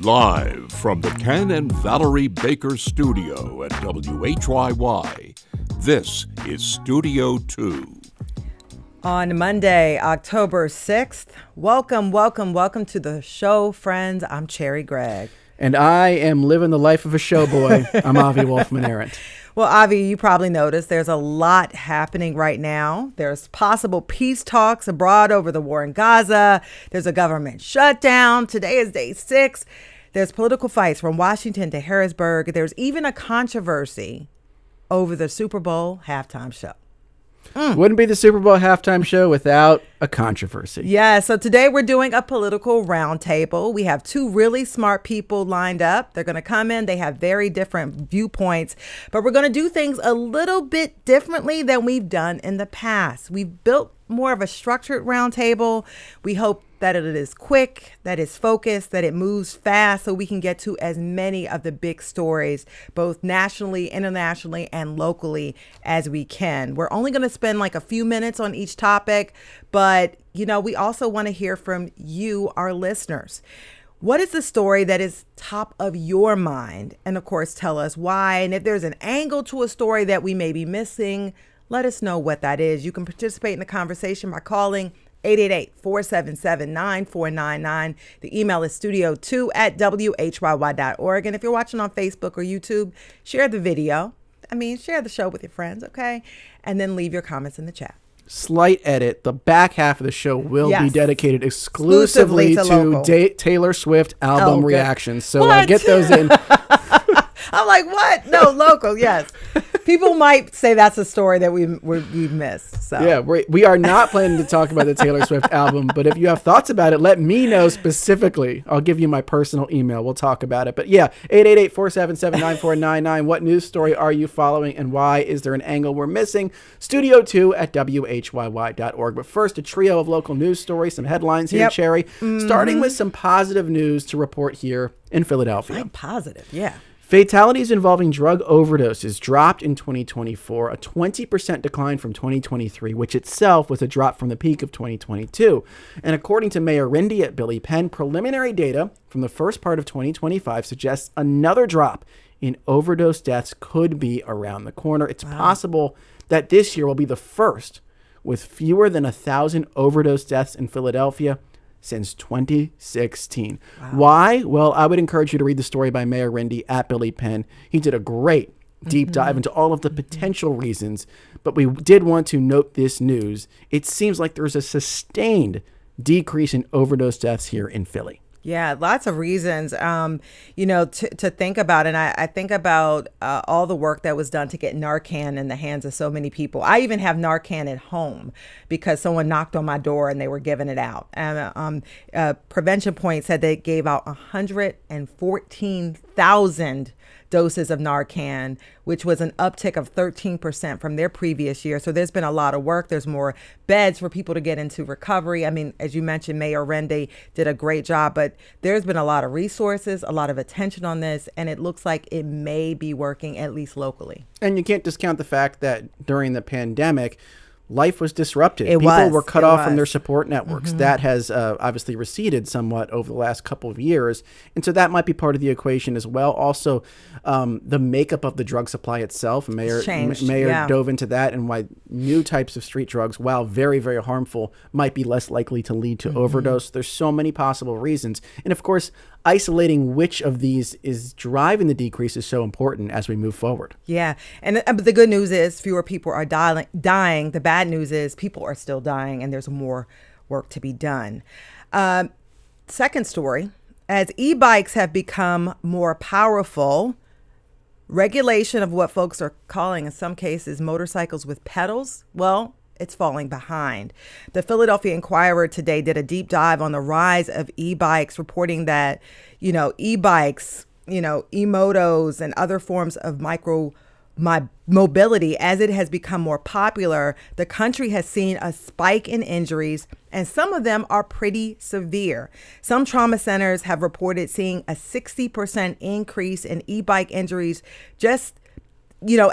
Live from the Ken and Valerie Baker studio at WHYY, this is Studio 2. On Monday, October 6th, welcome to the show, friends. I'm Cherry Gregg. And I am living the life of a showboy. I'm Avi Wolfman-Arent. Well, Avi, you probably noticed there's a lot happening right now. There's possible peace talks abroad over the war in Gaza. There's a government shutdown. Today is day 6. There's political fights from Washington to Harrisburg. There's even a controversy over the Super Bowl halftime show. Wouldn't be the Super Bowl halftime show without a controversy. Yeah, so today we're doing a political roundtable. We have two really smart people lined up. They're going to come in. They have very different viewpoints, but we're going to do things a little bit differently than we've done in the past. We've built more of a structured roundtable. We hope that it is quick, that it's focused, that it moves fast so we can get to as many of the big stories, both nationally, internationally, and locally as we can. We're only going to spend like a few minutes on each topic, but we also want to hear from you, our listeners. What is the story that is top of your mind? And of course, tell us why. And if there's an angle to a story that we may be missing, let us know what that is. You can participate in the conversation by calling 888-477-9499. The email is studio2@whyy.org. And if you're watching on Facebook or YouTube, share the video. Share the show with your friends, okay? And then leave your comments in the chat. Slight edit. The back half of the show will be dedicated exclusively to Taylor Swift album reactions. So get those in. I'm like, what? No, local, yes. People might say that's a story that we've missed. So yeah, we are not planning to talk about the Taylor Swift album, but if you have thoughts about it, let me know specifically. I'll give you my personal email. We'll talk about it. But yeah, 888-477-9499. What news story are you following and why? Is there an angle we're missing? Studio2@whyy.org. But first, a trio of local news stories, some headlines here, Cherry. Starting with some positive news to report here in Philadelphia. I'm positive, yeah. Fatalities involving drug overdoses dropped in 2024, a 20% decline from 2023, which itself was a drop from the peak of 2022. And according to Mayor Rindy at Billy Penn, preliminary data from the first part of 2025 suggests another drop in overdose deaths could be around the corner. It's possible that this year will be the first with fewer than 1,000 overdose deaths in Philadelphia since 2016. Wow. Why? Well, I would encourage you to read the story by Mayor Rindy at Billy Penn. He did a great deep dive into all of the potential reasons, but we did want to note this news. It seems like there's a sustained decrease in overdose deaths here in Philly. Yeah, lots of reasons, to think about. And I think about all the work that was done to get Narcan in the hands of so many people. I even have Narcan at home because someone knocked on my door and they were giving it out. And Prevention Point said they gave out 114,000 doses of Narcan, which was an uptick of 13% from their previous year. So there's been a lot of work. There's more beds for people to get into recovery. As you mentioned, Mayor Rindy did a great job, but there's been a lot of resources, a lot of attention on this, and it looks like it may be working, at least locally. And you can't discount the fact that during the pandemic, life was disrupted. People were cut off from their support networks. That has obviously receded somewhat over the last couple of years. And so that might be part of the equation as well. Also, the makeup of the drug supply itself. Mayor dove into that and why new types of street drugs, while very, very harmful, might be less likely to lead to overdose. There's so many possible reasons. And of course, isolating which of these is driving the decrease is so important as we move forward. Yeah. And the good news is fewer people are dying. The bad news is people are still dying and there's more work to be done. Second story, as e-bikes have become more powerful, regulation of what folks are calling in some cases motorcycles with pedals, well, it's falling behind. The Philadelphia Inquirer today did a deep dive on the rise of e-bikes, reporting that, e-bikes, e-motos and other forms of mobility, as it has become more popular, the country has seen a spike in injuries, and some of them are pretty severe. Some trauma centers have reported seeing a 60% increase in e-bike injuries just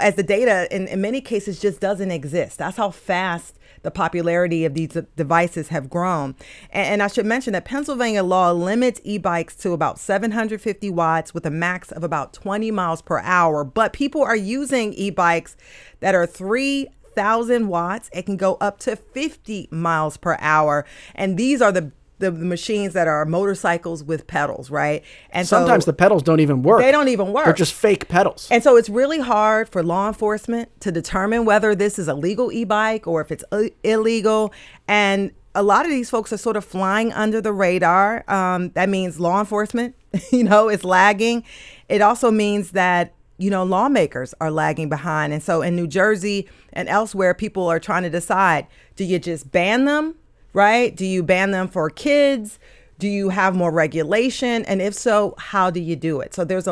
as the data in many cases just doesn't exist. That's how fast the popularity of these devices have grown. And I should mention that Pennsylvania law limits e-bikes to about 750 watts with a max of about 20 miles per hour. But people are using e-bikes that are 3,000 watts. It can go up to 50 miles per hour. And these are the machines that are motorcycles with pedals, right? And sometimes the pedals don't even work. They don't even work. They're just fake pedals. And so it's really hard for law enforcement to determine whether this is a legal e-bike or if it's illegal. And a lot of these folks are sort of flying under the radar. That means law enforcement, is lagging. It also means that lawmakers are lagging behind. And so in New Jersey and elsewhere, people are trying to decide, do you just ban them? Right? Do you ban them for kids? Do you have more regulation? And if so, how do you do it? So there's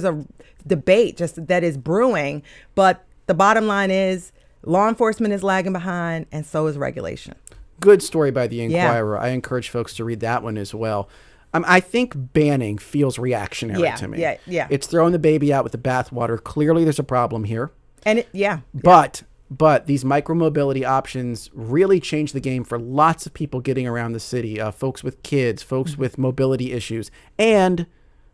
a debate just that is brewing. But the bottom line is law enforcement is lagging behind, and so is regulation. Good story by the Inquirer. Yeah. I encourage folks to read that one as well. I think banning feels reactionary to me. Yeah. It's throwing the baby out with the bathwater. Clearly, there's a problem here. And But these micromobility options really change the game for lots of people getting around the city, folks with kids, folks with mobility issues, and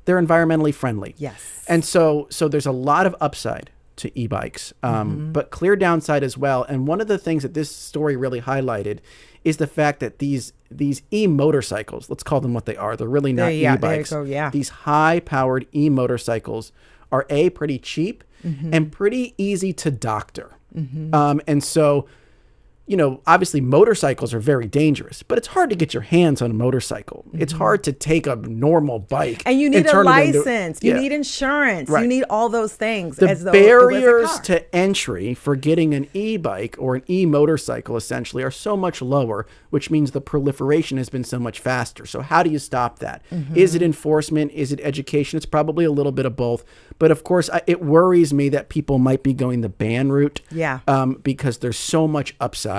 they're environmentally friendly. Yes. And so there's a lot of upside to e-bikes, but clear downside as well. And one of the things that this story really highlighted is the fact that these e-motorcycles, let's call them what they are, they're really not e-bikes. There you go, These high-powered e-motorcycles are pretty cheap and pretty easy to doctor. And so, obviously motorcycles are very dangerous, but it's hard to get your hands on a motorcycle. It's hard to take a normal bike. And you need a license. You need insurance. Right. You need all those things. The barriers to entry for getting an e-bike or an e-motorcycle essentially are so much lower, which means the proliferation has been so much faster. So how do you stop that? Is it enforcement? Is it education? It's probably a little bit of both. But of course, it worries me that people might be going the ban route. Yeah. Because there's so much upside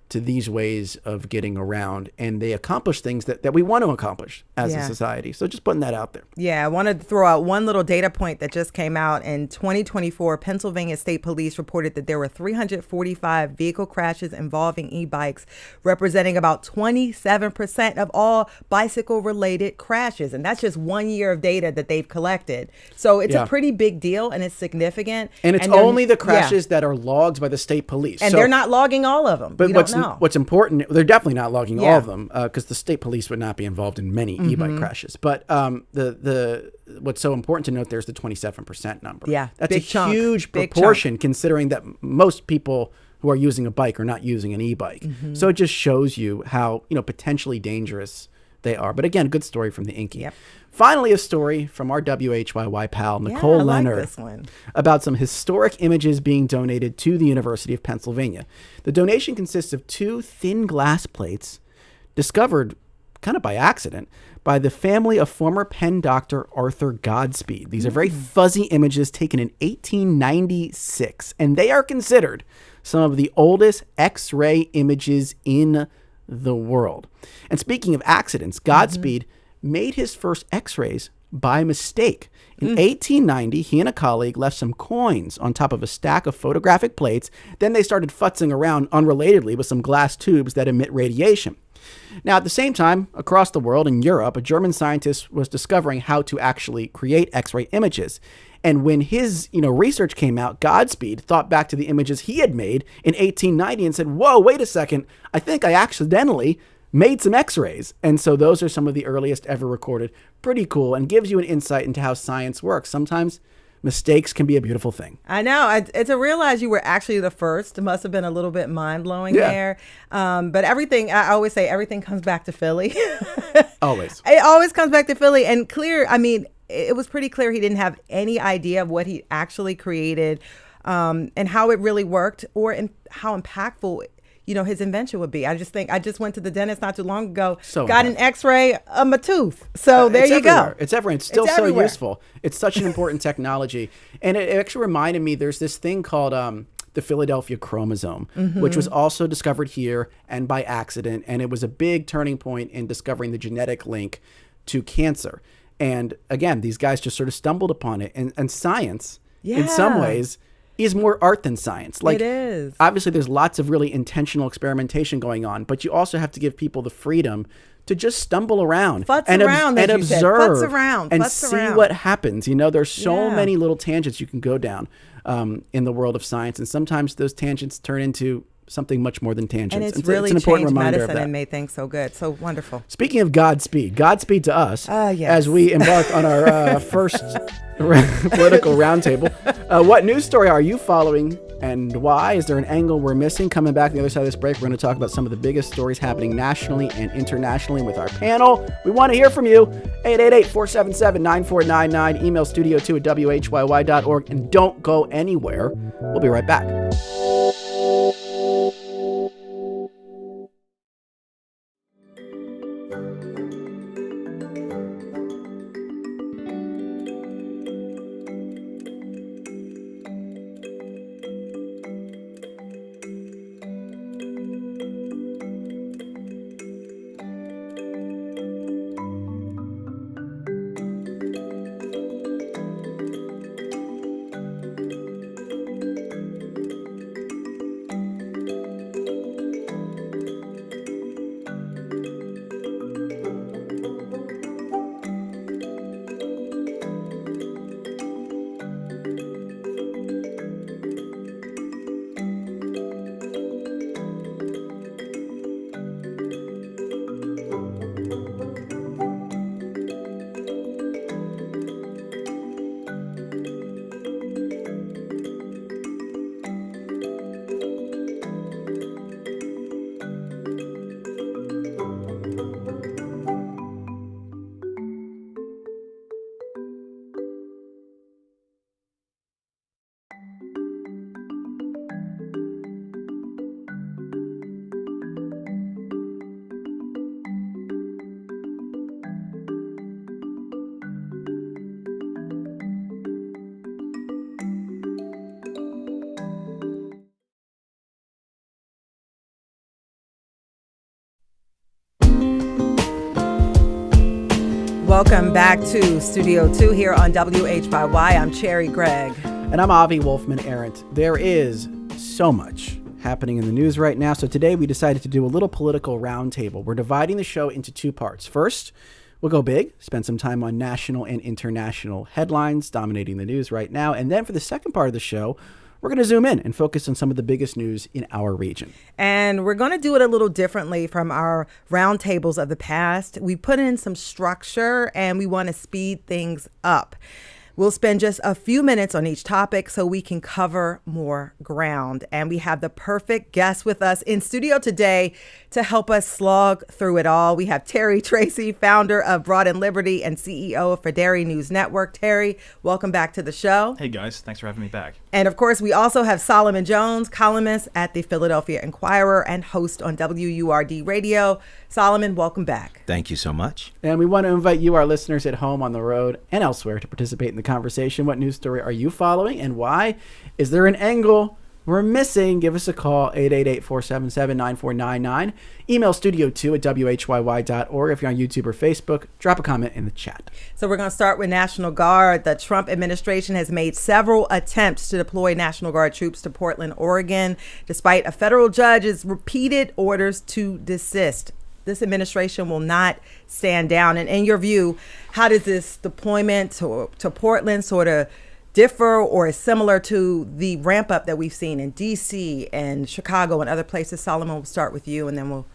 to these ways of getting around, and they accomplish things that we want to accomplish as a society. So just putting that out there. Yeah, I wanted to throw out one little data point that just came out. In 2024, Pennsylvania State Police reported that there were 345 vehicle crashes involving e-bikes, representing about 27% of all bicycle-related crashes. And that's just 1 year of data that they've collected. So it's a pretty big deal, and it's significant. And it's only the crashes that are logged by the state police. And they're not logging all of them. But what's important, they're definitely not logging all of them, because the state police would not be involved in many e-bike crashes. But what's so important to note there is the 27% number. Yeah, that's a huge proportion, considering that most people who are using a bike are not using an e-bike. So it just shows you how potentially dangerous they are. But again, good story from the Inky. Yep. Finally, a story from our WHYY pal, Nicole Leonard, this one. about some historic images being donated to the University of Pennsylvania. The donation consists of 2 thin glass plates discovered kind of by accident by the family of former Penn doctor Arthur Godspeed. These are very fuzzy images taken in 1896, and they are considered some of the oldest X-ray images in the world. And speaking of accidents, Godspeed made his first X-rays by mistake. In 1890, he and a colleague left some coins on top of a stack of photographic plates. Then they started futzing around unrelatedly with some glass tubes that emit radiation. Now, at the same time, across the world in Europe, a German scientist was discovering how to actually create X-ray images. And when his research came out, Godspeed thought back to the images he had made in 1890 and said, whoa, wait a second, I think I accidentally made some X-rays. And so those are some of the earliest ever recorded. Pretty cool, and gives you an insight into how science works. Sometimes mistakes can be a beautiful thing. I know. To realize you were actually the first, it must have been a little bit mind-blowing there. But everything, I always say, everything comes back to Philly. Always. It always comes back to Philly. And it was pretty clear he didn't have any idea of what he actually created, and how it really worked, or how impactful his invention would be. I just went to the dentist not too long ago, got an X-ray of my tooth. So there you go. It's everywhere. It's still so useful. It's such an important technology. And it actually reminded me, there's this thing called the Philadelphia chromosome, which was also discovered here and by accident. And it was a big turning point in discovering the genetic link to cancer. And again, these guys just sort of stumbled upon it. And science, in some ways, is more art than science. Like, it is. Obviously, there's lots of really intentional experimentation going on, but you also have to give people the freedom to just stumble around and observe and see what happens. You know, there's so many little tangents you can go down in the world of science, and sometimes those tangents turn into something much more than tangents. And it's really changed medicine and made things so good. So wonderful. Speaking of Godspeed to us as we embark on our first political roundtable. What news story are you following and why? Is there an angle we're missing? Coming back on the other side of this break, we're going to talk about some of the biggest stories happening nationally and internationally with our panel. We want to hear from you. 888-477-9499. Email studio2@whyy.org. And don't go anywhere. We'll be right back. Welcome back to Studio 2 here on WHYY. I'm Cherry Gregg. And I'm Avi Wolfman-Arendt. There is so much happening in the news right now. So today we decided to do a little political roundtable. We're dividing the show into two parts. First, we'll go big, spend some time on national and international headlines dominating the news right now. And then for the second part of the show, we're going to zoom in and focus on some of the biggest news in our region. And we're going to do it a little differently from our roundtables of the past. We put in some structure and we want to speed things up. We'll spend just a few minutes on each topic so we can cover more ground. And we have the perfect guest with us in studio today to help us slog through it all. We have Terry Tracy, founder of Broad and Liberty and CEO of Federi News Network. Terry, welcome back to the show. Hey guys, thanks for having me back. And of course, we also have Solomon Jones, columnist at the Philadelphia Inquirer and host on WURD Radio. Solomon, welcome back. Thank you so much. And we want to invite you, our listeners at home, on the road, and elsewhere to participate in the conversation. What news story are you following and why? Is there an angle we're missing? Give us a call, 888-477-9499. Email studio2@whyy.org. If you're on YouTube or Facebook, drop a comment in the chat. So we're going to start with National Guard. The Trump administration has made several attempts to deploy National Guard troops to Portland, Oregon, despite a federal judge's repeated orders to desist. This administration will not stand down. And in your view, how does this deployment to Portland sort of differ or is similar to the ramp up that we've seen in D.C. and Chicago and other places? Solomon, we'll start with you and then we'll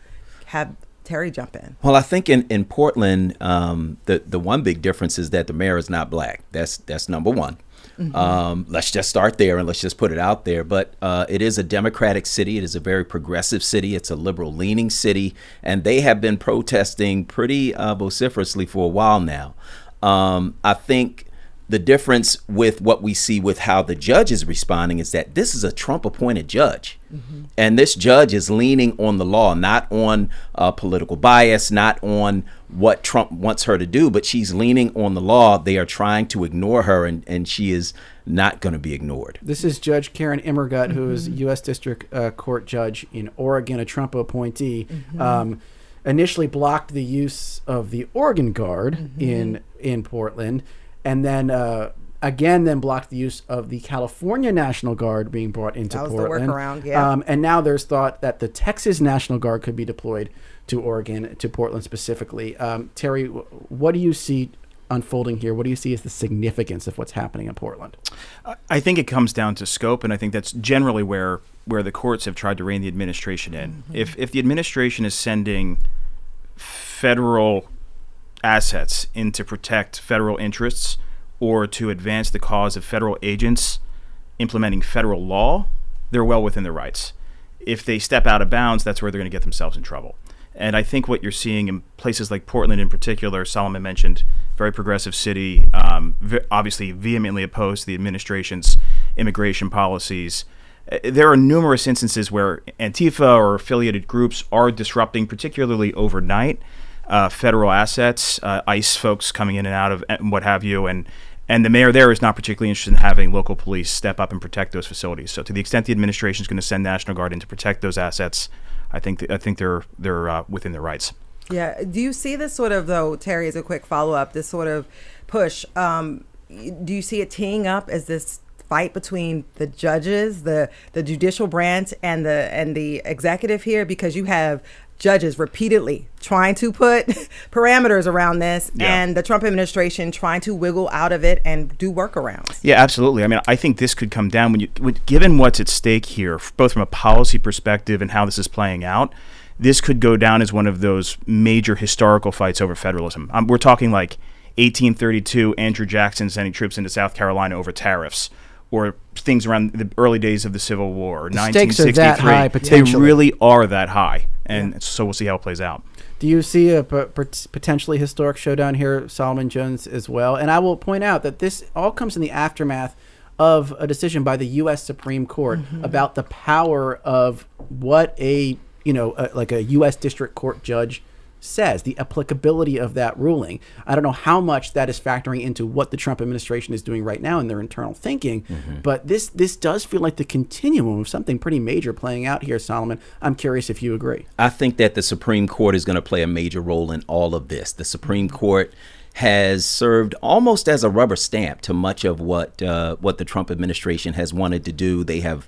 have Terry jump in. Well, I think in Portland, the one big difference is that the mayor is not black. That's number one. Mm-hmm. Let's just start there and let's just put it out there. But it is a Democratic city. It is a very progressive city. It's a liberal leaning city. And they have been protesting pretty vociferously for a while now. I think the difference with what we see with how the judge is responding is that this is a Trump appointed judge. Mm-hmm. And this judge is leaning on the law, not on political bias, not on what Trump wants her to do, but she's leaning on the law. They are trying to ignore her, and she is not going to be ignored. This is Judge Karen Immergut, who is U.S. District Court Judge in Oregon, a Trump appointee. Mm-hmm. Initially blocked the use of the Oregon Guard in Portland. And then again then blocked the use of the California National Guard being brought into Portland. That was the workaround, yeah. And now there's thought that the Texas National Guard could be deployed to Oregon, to Portland specifically. Terry, what do you see unfolding here? What do you see as the significance of what's happening in Portland? I think it comes down to scope, and I think that's generally where the courts have tried to rein the administration in. Mm-hmm. If the administration is sending federal assets in to protect federal interests or to advance the cause of federal agents implementing federal law, they're well within their rights. If they step out of bounds, that's where they're going to get themselves in trouble. And I think what you're seeing in places like Portland in particular, Solomon mentioned, very progressive city, obviously vehemently opposed to the administration's immigration policies. There are numerous instances where Antifa or affiliated groups are disrupting, particularly overnight, federal assets, ICE folks coming in and out of and what have you, and the mayor there is not particularly interested in having local police step up and protect those facilities. So to the extent the administration is going to send National Guard in to protect those assets, I think they're within their rights. Yeah. Do you see this sort of, though, Terry, as a quick follow-up, this sort of push, do you see it teeing up as this fight between the judges, the judicial branch, and the executive here? Because you have judges repeatedly trying to put parameters around this, and the Trump administration trying to wiggle out of it and do workarounds. Yeah, absolutely. I mean, I think this could come down given what's at stake here, both from a policy perspective and how this is playing out. This could go down as one of those major historical fights over federalism. We're talking like 1832, Andrew Jackson sending troops into South Carolina over tariffs, or things around the early days of the Civil War, the 1963. Stakes are that high, potentially. They really are that high, and so we'll see how it plays out. Do you see a potentially historic showdown here, Solomon Jones, as well? And I will point out that this all comes in the aftermath of a decision by the U.S. Supreme Court about the power of what a U.S. District Court judge says, the applicability of that ruling. I don't know how much that is factoring into what the Trump administration is doing right now in their internal thinking, but this does feel like the continuum of something pretty major playing out here, Solomon. I'm curious if you agree. I think that the Supreme Court is going to play a major role in all of this. The Supreme Court has served almost as a rubber stamp to much of what the Trump administration has wanted to do. They have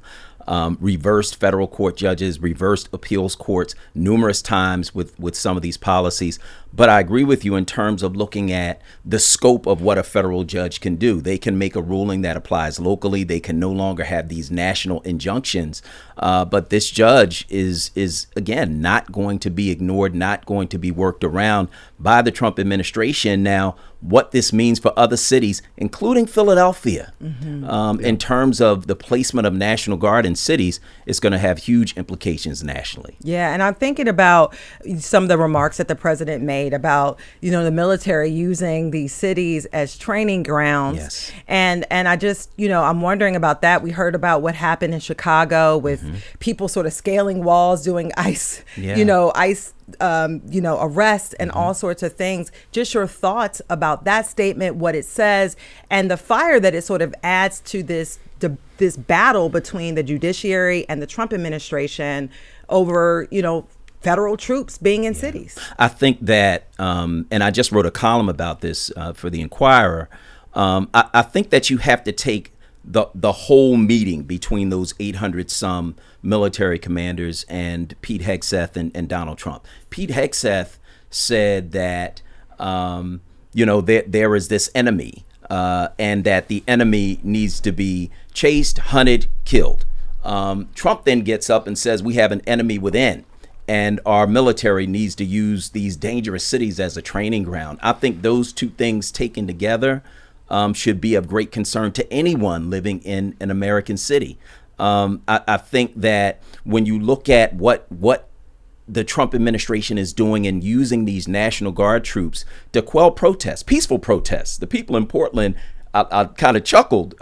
reversed federal court judges, reversed appeals courts numerous times with some of these policies. But I agree with you in terms of looking at the scope of what a federal judge can do. They can make a ruling that applies locally. They can no longer have these national injunctions. But this judge is again, not going to be ignored, not going to be worked around by the Trump administration. Now, what this means for other cities, including Philadelphia, in terms of the placement of National Guard in cities, is going to have huge implications nationally. Yeah, and I'm thinking about some of the remarks that the president made about, the military using these cities as training grounds. Yes. And I just, I'm wondering about that. We heard about what happened in Chicago with people sort of scaling walls, doing ICE, ICE arrest and all sorts of things. Just your thoughts about that statement, what it says, and the fire that it sort of adds to this battle between the judiciary and the Trump administration over, federal troops being in cities. I think that, and I just wrote a column about this for the Inquirer. I think that you have to take the whole meeting between those 800 some military commanders and Pete Hegseth and Donald Trump. Pete Hegseth said that there is this enemy and that the enemy needs to be chased, hunted, killed. Trump then gets up and says we have an enemy within, and our military needs to use these dangerous cities as a training ground. I think those two things taken together should be of great concern to anyone living in an American city. I think that when you look at what the Trump administration is doing and using these National Guard troops to quell protests, peaceful protests. The people in Portland, I kind of chuckled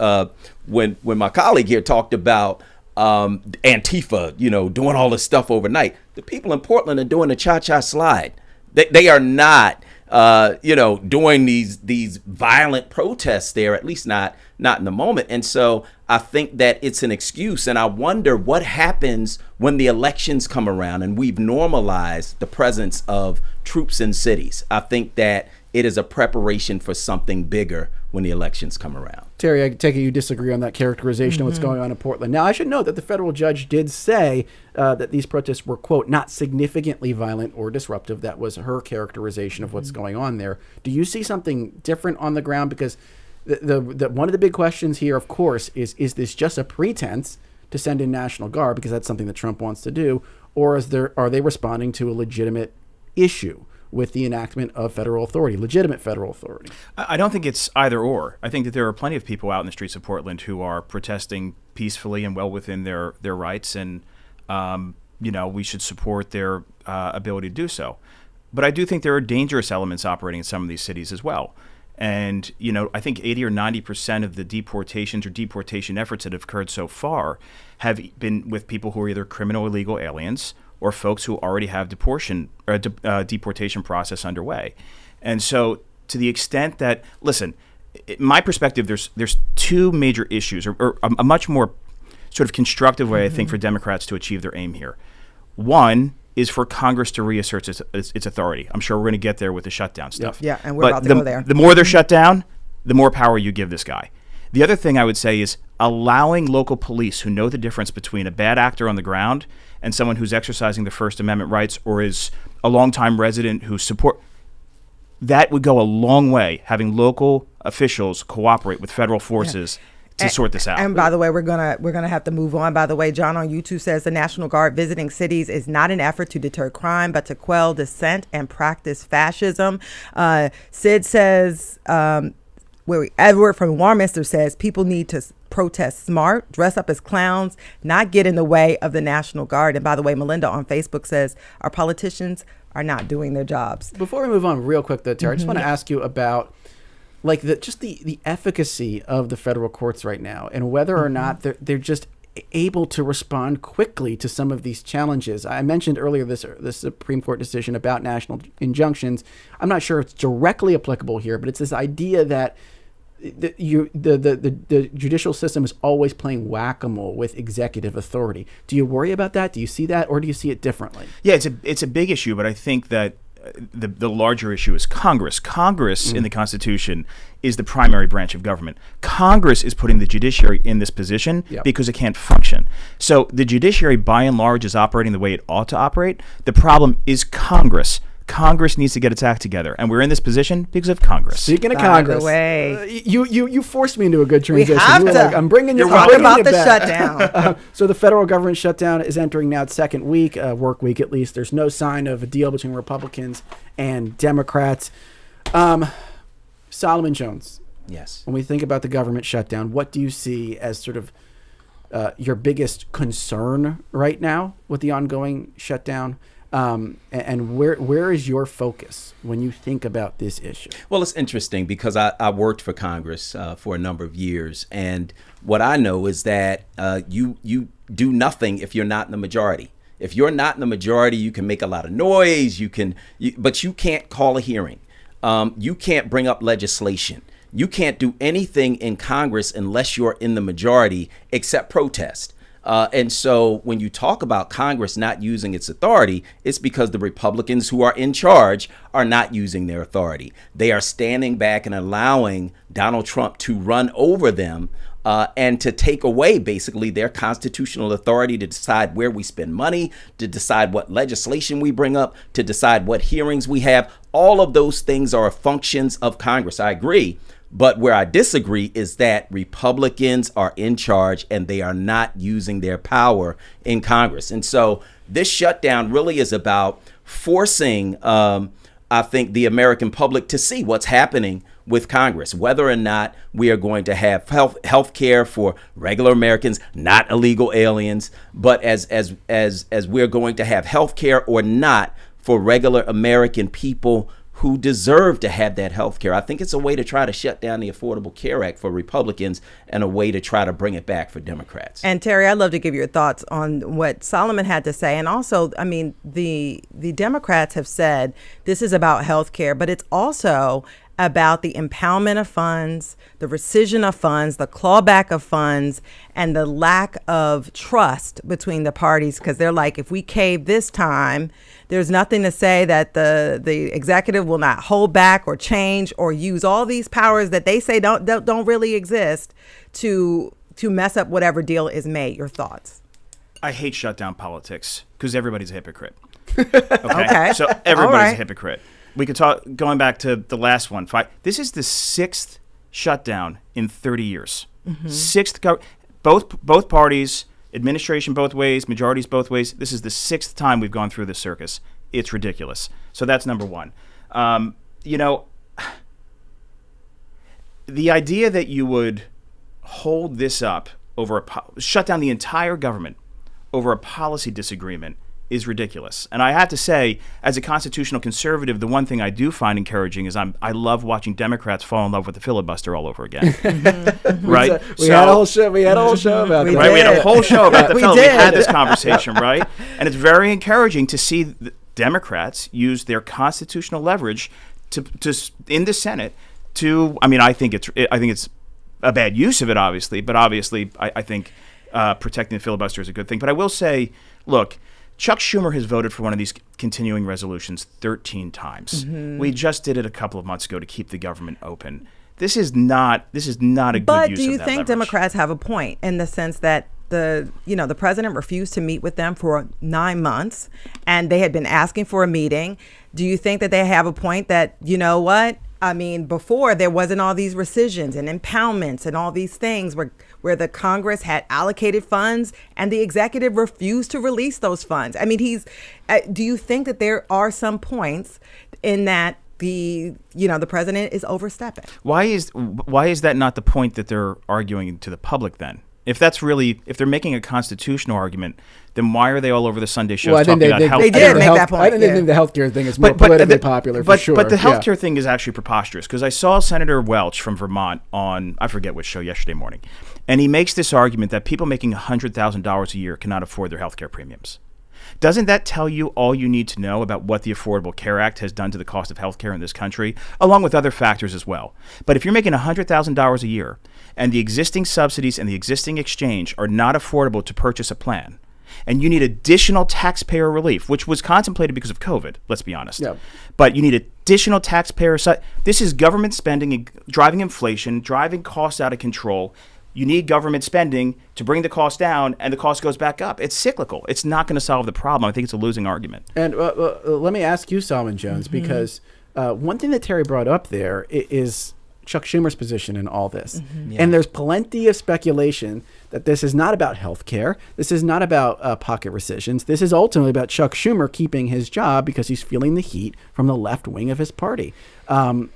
when my colleague here talked about Antifa, doing all this stuff overnight. The people in Portland are doing the cha-cha slide. They are not, doing these violent protests there, at least not in the moment. And so I think that it's an excuse. And I wonder what happens when the elections come around and we've normalized the presence of troops in cities. I think that it is a preparation for something bigger when the elections come around. Terry, I take it you disagree on that characterization of what's going on in Portland. Now, I should note that the federal judge did say that these protests were, quote, not significantly violent or disruptive. That was her characterization of what's going on there. Do you see something different on the ground? Because the one of the big questions here, of course, is this just a pretense to send in National Guard because that's something that Trump wants to do, or are they responding to a legitimate issue with the enactment of federal authority, legitimate federal authority? I don't think it's either or. I think that there are plenty of people out in the streets of Portland who are protesting peacefully and well within their rights, and we should support their ability to do so. But I do think there are dangerous elements operating in some of these cities as well. And, I think 80 or 90% of the deportations or deportation efforts that have occurred so far have been with people who are either criminal or illegal aliens or folks who already have deportation process underway. And so to the extent that, listen, in my perspective, there's two major issues, or a much more sort of constructive way, I think, for Democrats to achieve their aim here. One is for Congress to reassert its authority. I'm sure we're going to get there with the shutdown stuff. Yeah, and we're about to go there. The more they're shut down, the more power you give this guy. The other thing I would say is allowing local police who know the difference between a bad actor on the ground and someone who's exercising the First Amendment rights or is a longtime resident who support, that would go a long way, having local officials cooperate with federal forces to sort this out. And by the way, we're gonna have to move on. By the way, John on YouTube says the National Guard visiting cities is not an effort to deter crime, but to quell dissent and practice fascism. Sid says, Edward from Warminster says people need to protest smart, dress up as clowns, not get in the way of the National Guard. And by the way, Melinda on Facebook says our politicians are not doing their jobs. Before we move on real quick though, Terry, I just want to ask you about the efficacy of the federal courts right now and whether or not they're just able to respond quickly to some of these challenges. I mentioned earlier this Supreme Court decision about national injunctions. I'm not sure it's directly applicable here, but it's this idea that the judicial system is always playing whack-a-mole with executive authority. Do you worry about that? Do you see that, or do you see it differently? Yeah, it's a big issue, but I think that the larger issue is Congress. Congress in the Constitution is the primary branch of government. Congress is putting the judiciary in this position because it can't function. So the judiciary, by and large, is operating the way it ought to operate. The problem is Congress. Congress needs to get its act together, and we're in this position because of Congress. Speaking of By Congress, the way, you forced me into a good transition. We have You were to. like, I'm bringing you. Talk about the shutdown. So the federal government shutdown is entering now its second week, work week at least. There's no sign of a deal between Republicans and Democrats. Solomon Jones. Yes. When we think about the government shutdown, what do you see as sort of your biggest concern right now with the ongoing shutdown? And where is your focus when you think about this issue? Well, it's interesting because I worked for Congress for a number of years, and what I know is that you do nothing if you're not in the majority. If you're not in the majority, you can make a lot of noise, but you can't call a hearing. You can't bring up legislation. You can't do anything in Congress unless you're in the majority except protest. And so when you talk about Congress not using its authority, it's because the Republicans who are in charge are not using their authority. They are standing back and allowing Donald Trump to run over them and to take away basically their constitutional authority to decide where we spend money, to decide what legislation we bring up, to decide what hearings we have. All of those things are functions of Congress. I agree. But where I disagree is that Republicans are in charge and they are not using their power in Congress. And so this shutdown really is about forcing, I think, the American public to see what's happening with Congress, whether or not we are going to have health care for regular Americans, not illegal aliens, but as we're going to have health care or not for regular American people who deserve to have that health care. I think it's a way to try to shut down the Affordable Care Act for Republicans and a way to try to bring it back for Democrats. And Terry, I'd love to give your thoughts on what Solomon had to say. And also, I mean, the Democrats have said this is about health care, but it's also about the impoundment of funds, the rescission of funds, the clawback of funds, and the lack of trust between the parties, because they're like, if we cave this time, there's nothing to say that the executive will not hold back or change or use all these powers that they say don't really exist to mess up whatever deal is made. Your thoughts? I hate shutdown politics because everybody's a hypocrite. Okay. So everybody's All right. a hypocrite. We could talk, going back to the last one. This is the 6th shutdown in 30 years. Sixth, both parties, administration both ways, majorities both ways. This is the 6th time we've gone through this circus. It's ridiculous. So that's number one. The idea that you would hold this up over shut down the entire government over a policy disagreement is ridiculous. And I have to say, as a constitutional conservative, the one thing I do find encouraging is I love watching Democrats fall in love with the filibuster all over again. Right? We had a whole show about that. Right? We had a whole show about the We filibuster. We did. had this conversation, right? And it's very encouraging to see the Democrats use their constitutional leverage to in the Senate to. I mean, I think it's a bad use of it, obviously, but obviously, I think protecting the filibuster is a good thing. But I will say, look. Chuck Schumer has voted for one of these continuing resolutions 13 times. We just did it a couple of months ago to keep the government open. This is not a good use of that But do you think leverage. Democrats have a point in the sense that the president refused to meet with them for 9 months, and they had been asking for a meeting? Do you think that they have a point that, you know what? I mean, before there wasn't all these rescissions and impoundments and all these things where the Congress had allocated funds and the executive refused to release those funds. I mean, do you think that there are some points in that the president is overstepping? Why is that not the point that they're arguing to the public then? If they're making a constitutional argument, then why are they all over the Sunday shows talking about health They care? did make that point. I think the healthcare thing is more politically popular for sure. But the healthcare thing is actually preposterous because I saw Senator Welch from Vermont on, I forget which show, yesterday morning, and he makes this argument that people making $100,000 a year cannot afford their healthcare premiums. Doesn't that tell you all you need to know about what the Affordable Care Act has done to the cost of healthcare in this country, along with other factors as well? But if you're making $100,000 a year and the existing subsidies and the existing exchange are not affordable to purchase a plan, and you need additional taxpayer relief, which was contemplated because of COVID, let's be honest. Yep. But you need additional taxpayer. This is government spending, driving inflation, driving costs out of control. You need government spending to bring the cost down, and the cost goes back up. It's cyclical. It's not going to solve the problem. I think it's a losing argument. And let me ask you, Solomon Jones, because one thing that Terry brought up there is Chuck Schumer's position in all this. Yeah. And there's plenty of speculation that this is not about health care. This is not about pocket rescissions. This is ultimately about Chuck Schumer keeping his job because he's feeling the heat from the left wing of his party. Do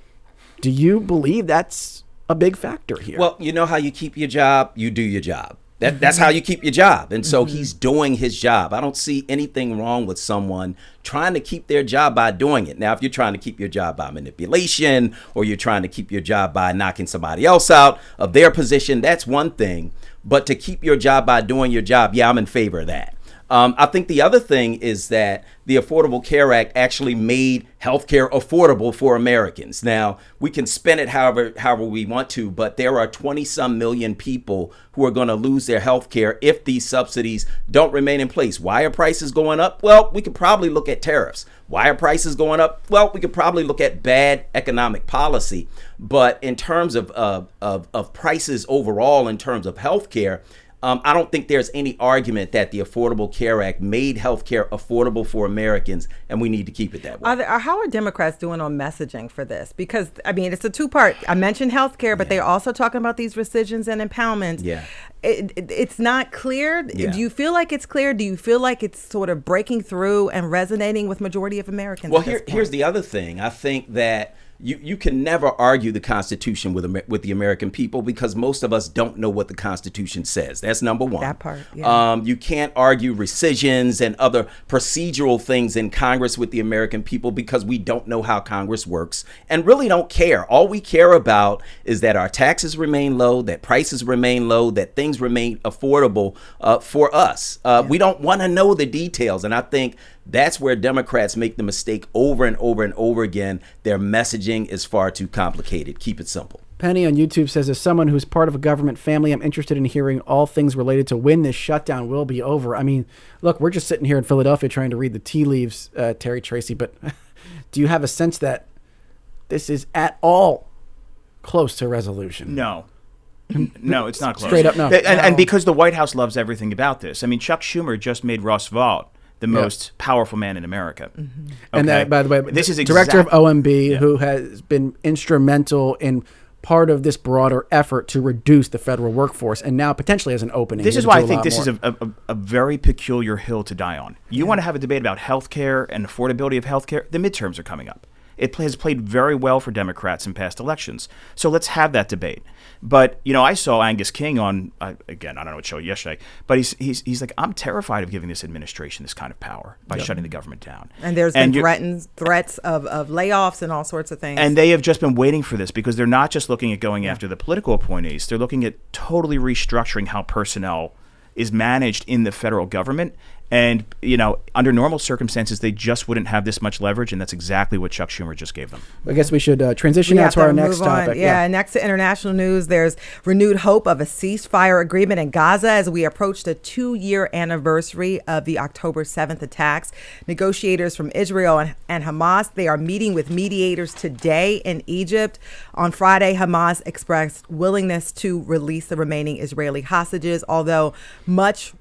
you believe that's a big factor here? Well, you know how you keep your job? You do your job. That's how you keep your job. And so he's doing his job. I don't see anything wrong with someone trying to keep their job by doing it. Now, if you're trying to keep your job by manipulation or you're trying to keep your job by knocking somebody else out of their position, that's one thing. But to keep your job by doing your job, yeah, I'm in favor of that. I think the other thing is that the Affordable Care Act actually made healthcare affordable for Americans. Now, we can spin it however we want to, but there are 20-some million people who are going to lose their healthcare if these subsidies don't remain in place. Why are prices going up? Well, we could probably look at tariffs. Why are prices going up? Well, we could probably look at bad economic policy. But in terms of prices overall, in terms of healthcare, I don't think there's any argument that the Affordable Care Act made healthcare affordable for Americans, and we need to keep it that way. How are Democrats doing on messaging for this? Because, I mean, it's a two-part. I mentioned healthcare, but they're also talking about these rescissions and impoundments. Yeah. It's not clear. Yeah. Do you feel like it's clear? Do you feel like it's sort of breaking through and resonating with majority of Americans? Well, here's the other thing. I think that you can never argue the Constitution with the American people because most of us don't know what the Constitution says. That's number one. That part, yeah. You can't argue rescissions and other procedural things in Congress with the American people because we don't know how Congress works and really don't care. All we care about is that our taxes remain low, that prices remain low, that things remain affordable for us. We don't want to know the details, and I think That's where Democrats make the mistake over and over and over again. Their messaging is far too complicated. Keep it simple. Penny on YouTube says, as someone who's part of a government family, I'm interested in hearing all things related to when this shutdown will be over. I mean, look, we're just sitting here in Philadelphia trying to read the tea leaves, Terry Tracy, but do you have a sense that this is at all close to resolution? No. No, it's not close. Straight up, no. And because the White House loves everything about this. I mean, Chuck Schumer just made Ross Vaught the most powerful man in America. Mm-hmm. Okay? And that, by the way, this is director of OMB, who has been instrumental in part of this broader effort to reduce the federal workforce, and now potentially has an opening. This is why I think this is a very peculiar hill to die on. You want to have a debate about health care and affordability of health care? The midterms are coming up. It has played very well for Democrats in past elections. So let's have that debate. But, you know, I saw Angus King on, again, I don't know what show yesterday, but he's like, I'm terrified of giving this administration this kind of power by shutting the government down. And there's been threats of layoffs and all sorts of things. And they have just been waiting for this because they're not just looking at going after the political appointees. They're looking at totally restructuring how personnel is managed in the federal government. And, you know, under normal circumstances, they just wouldn't have this much leverage, and that's exactly what Chuck Schumer just gave them. I guess we should transition now to our next topic. Yeah, next to international news, there's renewed hope of a ceasefire agreement in Gaza as we approach the 2-year anniversary of the October 7th attacks. Negotiators from Israel and Hamas, they are meeting with mediators today in Egypt. On Friday, Hamas expressed willingness to release the remaining Israeli hostages, although much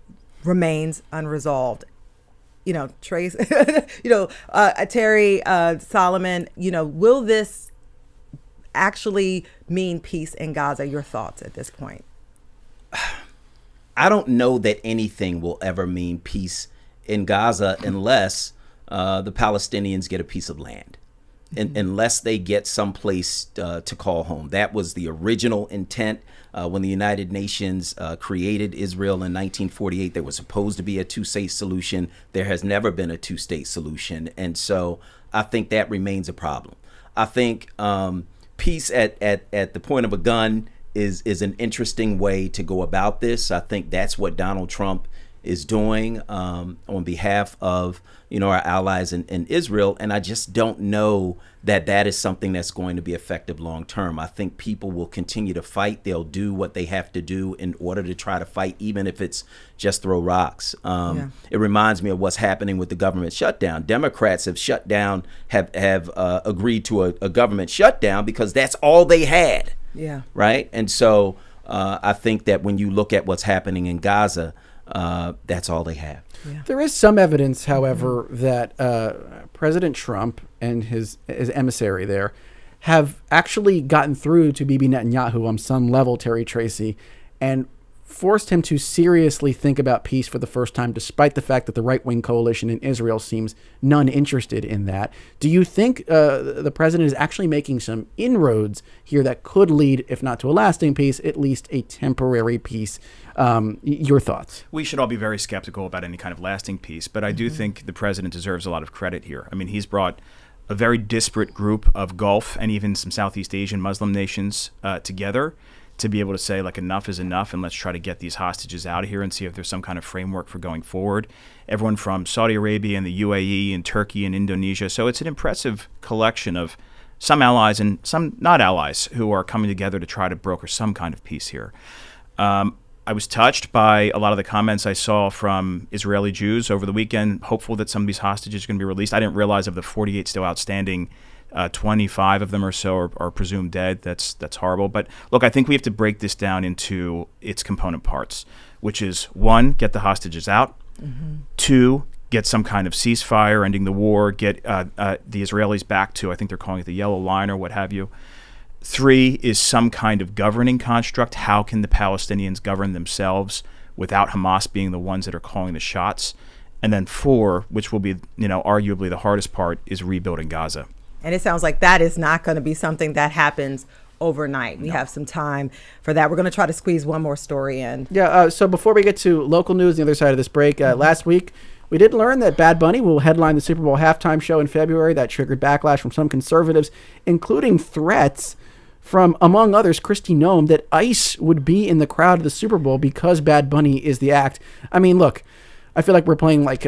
remains unresolved. You know, Trace, Terry, Solomon, you know, will this actually mean peace in Gaza? Your thoughts at this point? I don't know that anything will ever mean peace in Gaza unless the Palestinians get a piece of land. Unless they get someplace to call home. That was the original intent when the United Nations created Israel in 1948. There was supposed to be a two-state solution. There has never been a two-state solution. And so I think that remains a problem. I think peace at the point of a gun is an interesting way to go about this. I think that's what Donald Trump is doing on behalf of, you know, our allies in Israel. And I just don't know that is something that's going to be effective long term. I think people will continue to fight. They'll do what they have to do in order to try to fight, even if it's just throw rocks. It reminds me of what's happening with the government shutdown. Democrats have shut down, have agreed to a government shutdown because that's all they had. Yeah. Right. And so I think that when you look at what's happening in Gaza, that's all they have. Yeah. There is some evidence, however, that President Trump and his emissary there have actually gotten through to Bibi Netanyahu on some level, Terry Tracy, and forced him to seriously think about peace for the first time, despite the fact that the right-wing coalition in Israel seems none interested in that. Do you think the president is actually making some inroads here that could lead, if not to a lasting peace, at least a temporary peace? Your thoughts? We should all be very skeptical about any kind of lasting peace, but I do think the president deserves a lot of credit here. I mean, he's brought a very disparate group of Gulf and even some Southeast Asian Muslim nations together to be able to say, like, enough is enough, and let's try to get these hostages out of here and see if there's some kind of framework for going forward. Everyone from Saudi Arabia and the UAE and Turkey and Indonesia. So it's an impressive collection of some allies and some not allies who are coming together to try to broker some kind of peace here. I was touched by a lot of the comments I saw from Israeli Jews over the weekend, hopeful that some of these hostages are going to be released. I didn't realize of the 48 still outstanding, 25 of them or so are presumed dead. That's horrible. But look, I think we have to break this down into its component parts, which is 1, get the hostages out. 2, get some kind of ceasefire, ending the war, get the Israelis back to, I think they're calling it the yellow line or what have you. 3 is some kind of governing construct. How can the Palestinians govern themselves without Hamas being the ones that are calling the shots? And then 4, which will be, arguably the hardest part, is rebuilding Gaza. And it sounds like that is not going to be something that happens overnight. We have some time for that. We're going to try to squeeze one more story in. Yeah. So before we get to local news on the other side of this break, last week we did learn that Bad Bunny will headline the Super Bowl halftime show in February. That triggered backlash from some conservatives, including threats from, among others, Kristi Noem, that ICE would be in the crowd of the Super Bowl because Bad Bunny is the act. I mean, look, I feel like we're playing like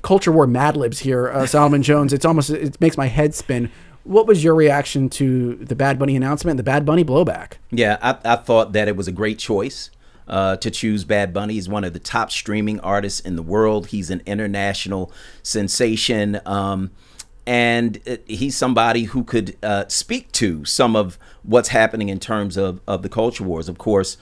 culture war Mad Libs here, Solomon Jones. It makes my head spin. What was your reaction to the Bad Bunny announcement and the Bad Bunny blowback? Yeah, I thought that it was a great choice to choose Bad Bunny. He's one of the top streaming artists in the world. He's an international sensation. And he's somebody who could speak to some of what's happening in terms of the culture wars. Of course,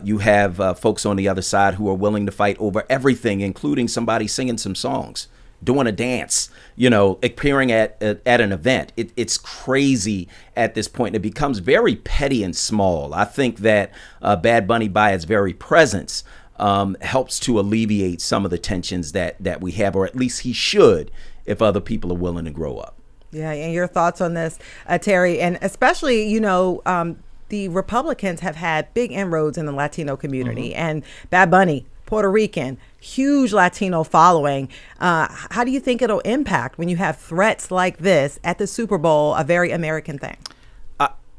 you have folks on the other side who are willing to fight over everything, including somebody singing some songs, doing a dance, appearing at an event. It's crazy at this point. It becomes very petty and small. I think that Bad Bunny, by its very presence, helps to alleviate some of the tensions that we have, or at least he should, if other people are willing to grow up. Yeah, and your thoughts on this, Terry, and especially, the Republicans have had big inroads in the Latino community, and Bad Bunny, Puerto Rican, huge Latino following. How do you think it'll impact when you have threats like this at the Super Bowl, a very American thing?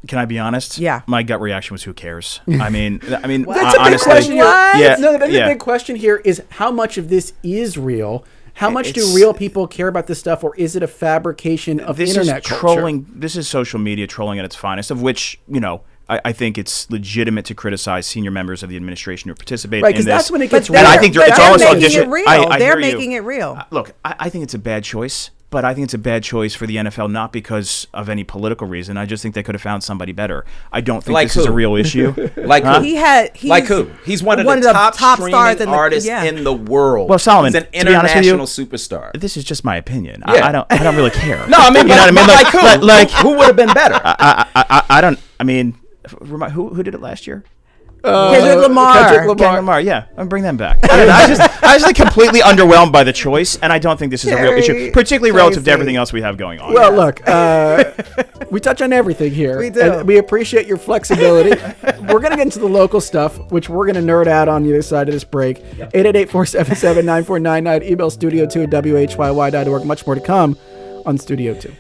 Can I be honest? Yeah. My gut reaction was, who cares? I mean, That's a big honestly, question here. Yeah, No, the yeah. big question here is how much of this is real? How much do It's- real people care about this stuff, or is it a fabrication of This internet is culture? trolling. This is social media trolling at its finest, of which, I think it's legitimate to criticize senior members of the administration who participate Right, in because this. that's when it But gets And I real. think but it's they're also making just- it real. I They're hear you. making it real. Look, I think it's a bad choice, but I think it's a bad choice for the NFL, not because of any political reason. I just think they could have found somebody better. I don't think Like this is a who? real issue. Like Huh? He's like who? He's one of the top streaming artists in the world. Well, Solomon, he's an to be honest with you, international superstar. This is just my opinion. Yeah. I don't really care. No, I mean, You know what I mean? but like who? Like, who would have been better? I don't. I mean, who did it last year? Kendrick Lamar. Kendrick Lamar, yeah, I'm bring them back. I don't know. I was like completely underwhelmed by the choice, and I don't think this is a real issue, particularly relative to everything else we have going on. Well, look, we touch on everything here. We do. And we appreciate your flexibility. We're going to get into the local stuff, which we're going to nerd out on either side of this break. 888-477-9499. Email studio2@whyy.org. Much more to come on Studio 2.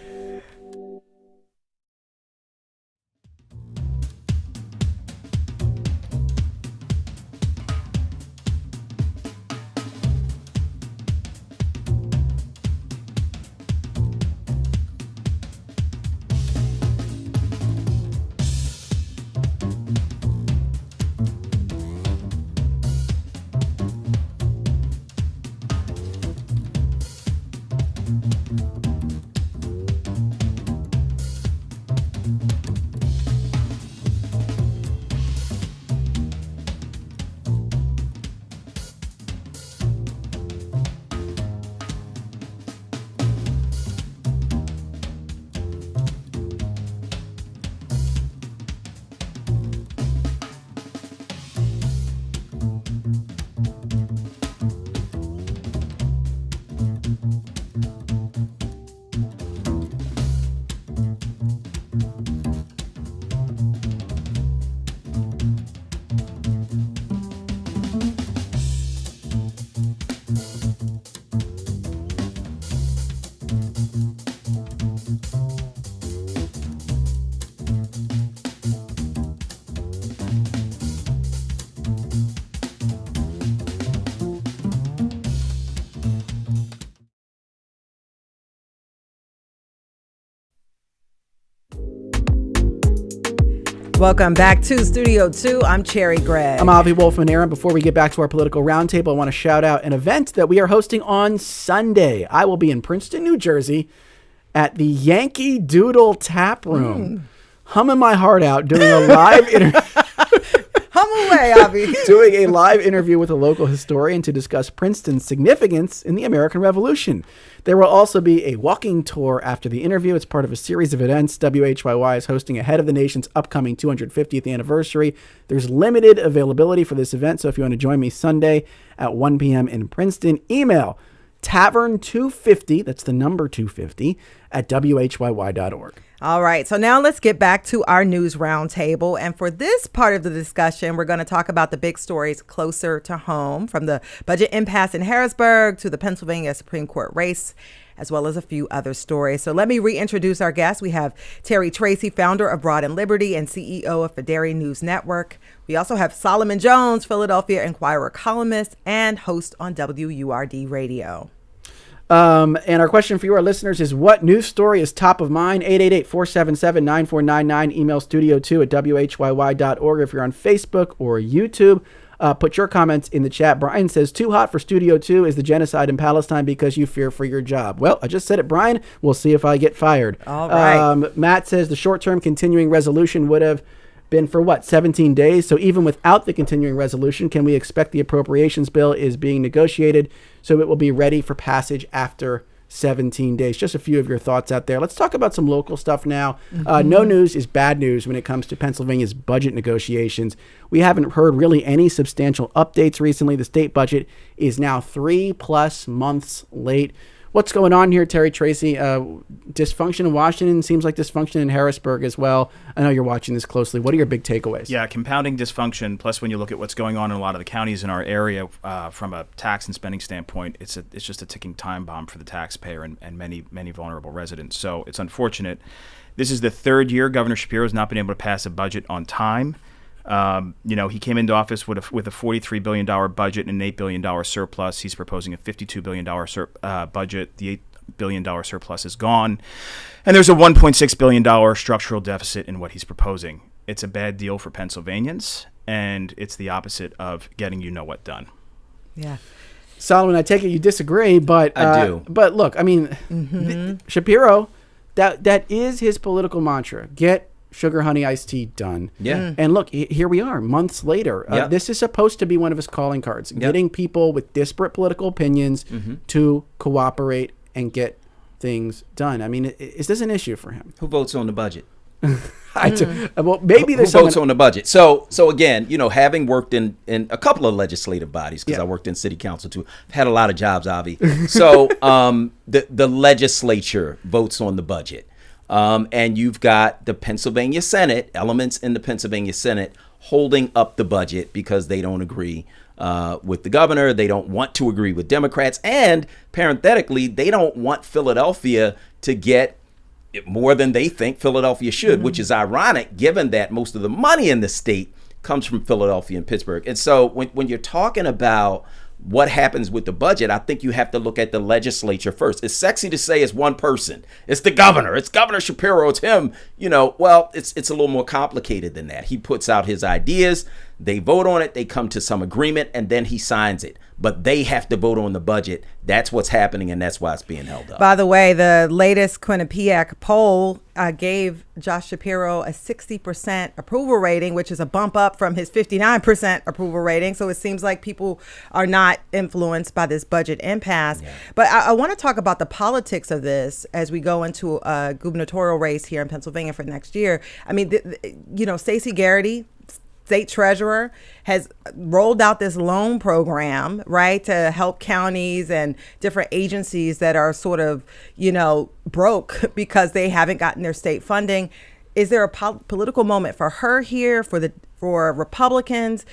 Welcome back to Studio 2. I'm Cherry Gregg. I'm Avi Wolfman Aaron. Before we get back to our political roundtable, I want to shout out an event that we are hosting on Sunday. I will be in Princeton, New Jersey at the Yankee Doodle Tap Room, humming my heart out, doing a live interview. Hum away, Avi. Doing a live interview with a local historian to discuss Princeton's significance in the American Revolution. There will also be a walking tour after the interview. It's part of a series of events WHYY is hosting ahead of the nation's upcoming 250th anniversary. There's limited availability for this event, so if you want to join me Sunday at 1 p.m. in Princeton, email tavern250, that's the number 250, at whyy.org. All right, so now let's get back to our news roundtable. And for this part of the discussion, we're going to talk about the big stories closer to home, from the budget impasse in Harrisburg to the Pennsylvania Supreme Court race, as well as a few other stories. So let me reintroduce our guests. We have Terry Tracy, founder of Broad and Liberty and CEO of Fideri News Network. We also have Solomon Jones, Philadelphia Inquirer columnist and host on WURD Radio. And our question for you, our listeners, is what news story is top of mind? 888-477-9499. Email studio2@whyy.org. If you're on Facebook or YouTube, put your comments in the chat. Brian says, too hot for Studio 2 is the genocide in Palestine because you fear for your job. Well, I just said it, Brian. We'll see if I get fired. All right. Matt says the short-term continuing resolution would have been for 17 days. So even without the continuing resolution, can we expect the appropriations bill is being negotiated so it will be ready for passage after 17 days? Just a few of your thoughts out there. Let's talk about some local stuff now. No news is bad news when it comes to Pennsylvania's budget negotiations. We haven't heard really any substantial updates recently. The state budget is now 3+ months late. What's going on here, Terry Tracy? Dysfunction in Washington, seems like dysfunction in Harrisburg as well. I know you're watching this closely. What are your big takeaways? Yeah, compounding dysfunction, plus when you look at what's going on in a lot of the counties in our area from a tax and spending standpoint, it's just a ticking time bomb for the taxpayer and many, many vulnerable residents. So it's unfortunate. This is the third year Governor Shapiro has not been able to pass a budget on time. He came into office with a $43 billion budget and an $8 billion surplus. He's proposing a $52 billion budget. The $8 billion surplus is gone. And there's a $1.6 billion structural deficit in what he's proposing. It's a bad deal for Pennsylvanians, and it's the opposite of getting you-know-what done. Yeah. Solomon, I take it you disagree, but I do. But look, I mean, Shapiro, that is his political mantra. Get sugar honey iced tea done. Yeah. And look, here we are months later. This is supposed to be one of his calling cards, getting people with disparate political opinions to cooperate and get things done. I mean, is this an issue for him? Who votes on the budget? I do. Well, maybe there's who votes on the budget. So again, having worked in a couple of legislative bodies, because I worked in city council too, I've had a lot of jobs, Avi. So the legislature votes on the budget. And you've got the Pennsylvania Senate, elements in the Pennsylvania Senate holding up the budget because they don't agree with the governor. They don't want to agree with Democrats. And parenthetically, they don't want Philadelphia to get more than they think Philadelphia should, which is ironic given that most of the money in the state comes from Philadelphia and Pittsburgh. And so when you're talking about what happens with the budget, I think you have to look at the legislature first. It's sexy to say it's one person. It's the governor. It's Governor Shapiro. It's him. Well, it's a little more complicated than that. He puts out his ideas. They vote on it. They come to some agreement, and then he signs it. But they have to vote on the budget. That's what's happening, and that's why it's being held up. By the way, the latest Quinnipiac poll gave Josh Shapiro a 60% approval rating, which is a bump up from his 59% approval rating. So it seems like people are not influenced by this budget impasse. Yeah. But I want to talk about the politics of this as we go into a gubernatorial race here in Pennsylvania for next year. I mean, Stacey Garrity, state treasurer, has rolled out this loan program, right, to help counties and different agencies that are sort of, broke because they haven't gotten their state funding. Is there a political moment for her here, for Republicans,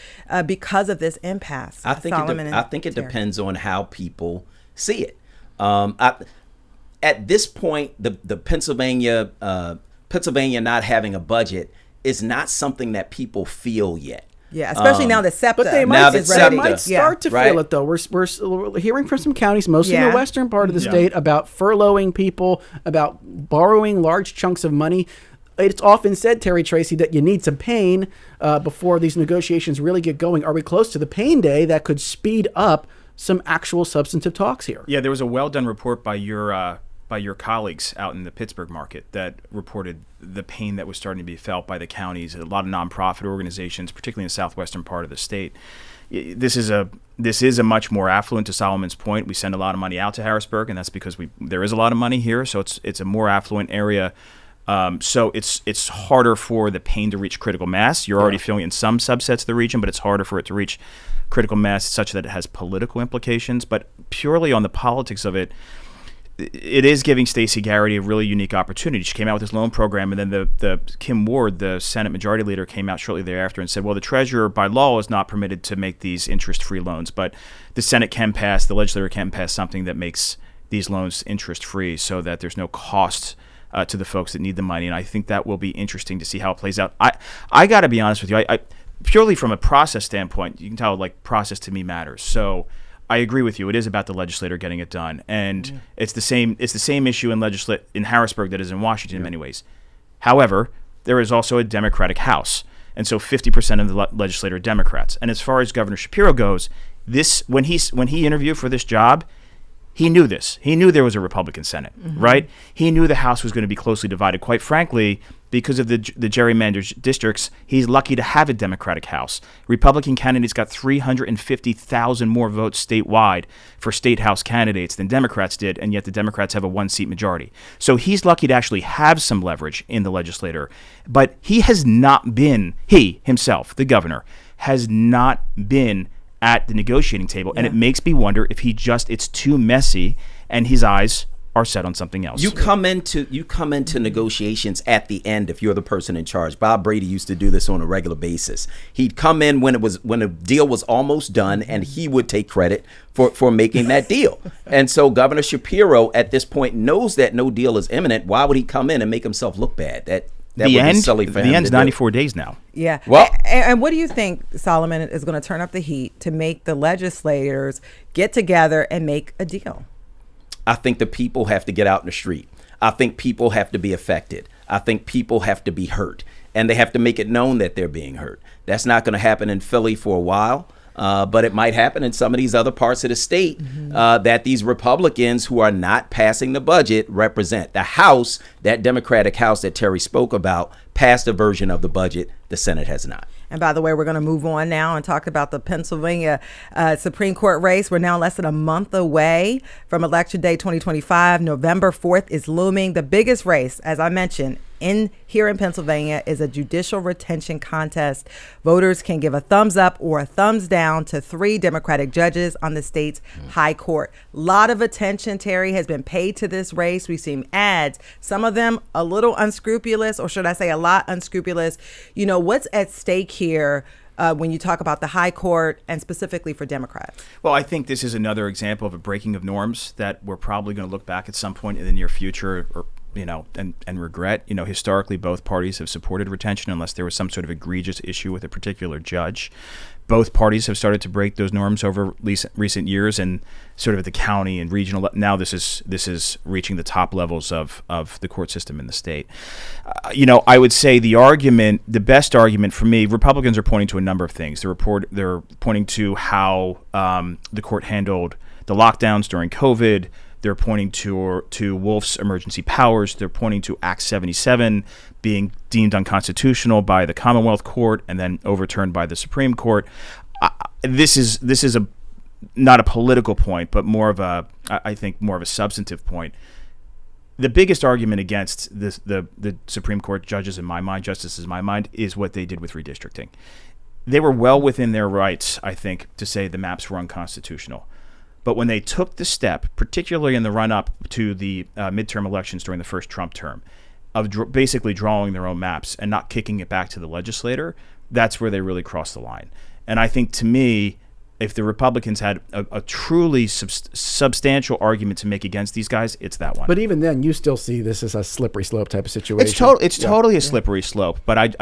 because of this impasse? I think it depends on how people see it. At this point, the Pennsylvania not having a budget is not something that people feel yet. Yeah, especially now the SEPTA. But they might start to feel it, though. We're hearing from some counties, mostly in the western part of the state, about furloughing people, about borrowing large chunks of money. It's often said, Terry Tracy, that you need some pain before these negotiations really get going. Are we close to the pain day that could speed up some actual substantive talks here? Yeah, there was a well-done report by your colleagues out in the Pittsburgh market that reported the pain that was starting to be felt by the counties, a lot of nonprofit organizations, particularly in the southwestern part of the state. This is a much more affluent, to Solomon's point. We send a lot of money out to Harrisburg, and that's because there is a lot of money here, so it's a more affluent area. So it's harder for the pain to reach critical mass. You're already feeling it in some subsets of the region, but it's harder for it to reach critical mass such that it has political implications. But purely on the politics of it, it is giving Stacey Garrity a really unique opportunity. She came out with this loan program, and then the Kim Ward, the Senate Majority Leader, came out shortly thereafter and said, well, the treasurer by law is not permitted to make these interest-free loans, but the Senate can pass, the legislature can pass something that makes these loans interest-free so that there's no cost to the folks that need the money. And I think that will be interesting to see how it plays out. I got to be honest with you. I purely from a process standpoint, you can tell, process to me matters. So I agree with you. It is about the legislator getting it done, and it's the same issue in Harrisburg that is in Washington in many ways. However, there is also a Democratic House, and so 50% of the legislature are Democrats. And as far as Governor Shapiro goes, when he interviewed for this job, he knew this. He knew there was a Republican Senate, right? He knew the House was going to be closely divided. Quite frankly, because of the gerrymandered districts, he's lucky to have a Democratic House. Republican candidates got 350,000 more votes statewide for state House candidates than Democrats did, and yet the Democrats have a one-seat majority. So he's lucky to actually have some leverage in the legislature. But he himself, the governor, has not been at the negotiating table, and it makes me wonder if it's too messy and his eyes are set on something else. You come into negotiations at the end if you're the person in charge. Bob Brady used to do this on a regular basis. He'd come in when a deal was almost done, and he would take credit for making that deal. And so Governor Shapiro at this point knows that no deal is imminent. Why would he come in and make himself look bad? That would be silly for him. The end's 94 days now. Yeah. Well, and what do you think, Solomon, is going to turn up the heat to make the legislators get together and make a deal? I think the people have to get out in the street. I think people have to be affected. I think people have to be hurt, and they have to make it known that they're being hurt. That's not going to happen in Philly for a while, but it might happen in some of these other parts of the state that these Republicans who are not passing the budget represent. The House, that Democratic House that Terry spoke about, passed a version of the budget. The Senate has not. And by the way, we're going to move on now and talk about the Pennsylvania Supreme Court race. We're now less than a month away from Election Day 2025. November 4th is looming. The biggest race, as I mentioned, here in Pennsylvania is a judicial retention contest. Voters can give a thumbs up or a thumbs down to 3 Democratic judges on the state's high court. A lot of attention, Terry, has been paid to this race. We've seen ads, some of them a little unscrupulous, or should I say a lot unscrupulous. You know, what's at stake here when you talk about the high court and specifically for Democrats? Well, I think this is another example of a breaking of norms that we're probably going to look back at some point in the near future and regret. Historically, both parties have supported retention unless there was some sort of egregious issue with a particular judge. Both parties have started to break those norms over recent years, and sort of at the county and regional. Now this is reaching the top levels of the court system in the state. I would say the best argument for me, Republicans are pointing to a number of things. They're pointing to how the court handled the lockdowns during COVID. They're pointing to Wolf's emergency powers. They're pointing to Act 77 being deemed unconstitutional by the Commonwealth Court and then overturned by the Supreme Court. This is not a political point, but more of a substantive point. The biggest argument against the Supreme Court justices in my mind, is what they did with redistricting. They were well within their rights, I think, to say the maps were unconstitutional. But when they took the step, particularly in the run-up to the midterm elections during the first Trump term, of basically drawing their own maps and not kicking it back to the legislator, that's where they really crossed the line. And I think, to me, if the Republicans had a truly substantial argument to make against these guys, it's that one. But even then, you still see this as a slippery slope type of situation. It's totally a slippery slope. But